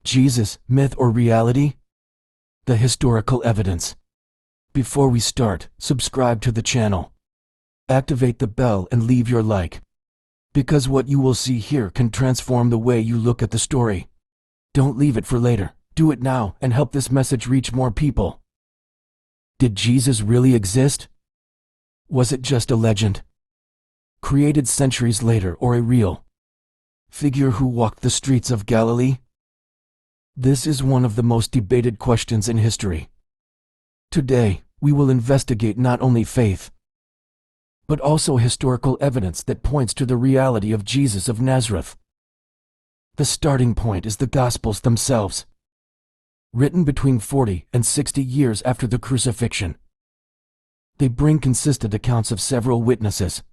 Jesus, myth or reality? The historical evidence. Before we start, subscribe to the channel. Activate the bell and leave your like. Because what you will see here can transform the way you look at the story. Don't leave it for later. Do it now and help this message reach more people. Did Jesus really exist? Was it just a legend? Created centuries later, or a real figure who walked the streets of Galilee? This is one of the most debated questions in history. Today, we will investigate not only faith, but also historical evidence that points to the reality of Jesus of Nazareth. The starting point is the Gospels themselves. Written between 40 and 60 years after the crucifixion, they bring consistent accounts of several witnesses.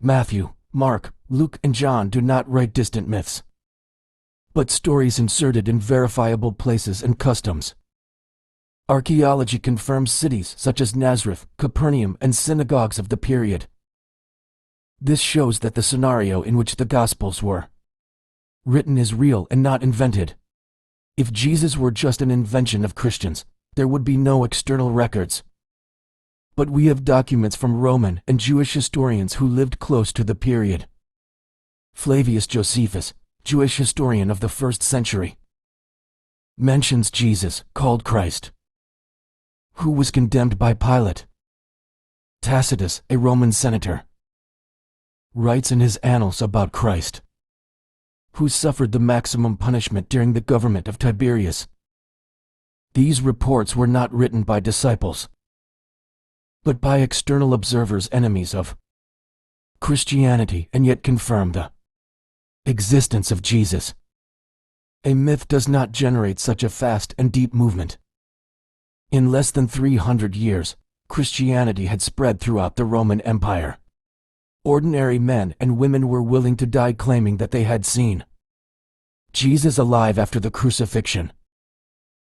Matthew, Mark, Luke, and John do not write distant myths, but stories inserted in verifiable places and customs. Archaeology confirms cities such as Nazareth, Capernaum, and synagogues of the period. This shows that the scenario in which the Gospels were written is real and not invented. If Jesus were just an invention of Christians, there would be no external records. But we have documents from Roman and Jewish historians who lived close to the period. Flavius Josephus, Jewish historian of the 1st century, mentions Jesus, called Christ, who was condemned by Pilate. Tacitus, a Roman senator, writes in his Annals about Christ, who suffered the maximum punishment during the government of Tiberius. These reports were not written by disciples, but by external observers, enemies of Christianity, and yet confirm the existence of Jesus. A myth does not generate such a fast and deep movement. In less than 300 years, Christianity had spread throughout the Roman Empire. Ordinary men and women were willing to die claiming that they had seen Jesus alive after the crucifixion.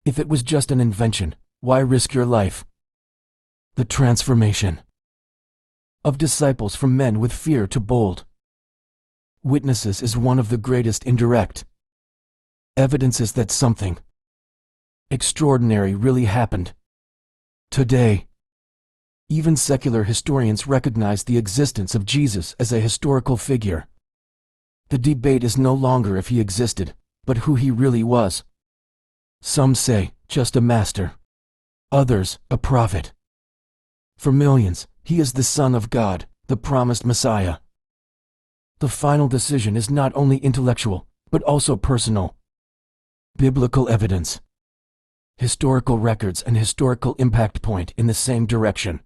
If it was just an invention, why risk your life? The transformation of disciples from men with fear to bold witnesses is one of the greatest indirect evidences that something extraordinary really happened. Today, even secular historians recognize the existence of Jesus as a historical figure. The debate is no longer if he existed, but who he really was. Some say, just a master. Others, a prophet. For millions, he is the Son of God, the promised Messiah. The final decision is not only intellectual, but also personal. Biblical evidence, historical records, and historical impact point in the same direction.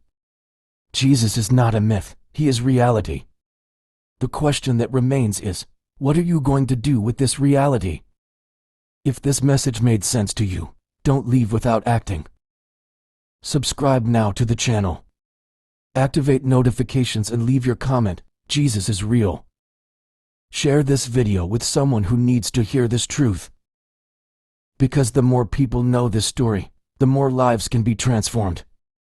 Jesus is not a myth, he is reality. The question that remains is, what are you going to do with this reality? If this message made sense to you, don't leave without acting. Subscribe now to the channel. Activate notifications and leave your comment. Jesus is real. Share this video with someone who needs to hear this truth. Because the more people know this story, the more lives can be transformed.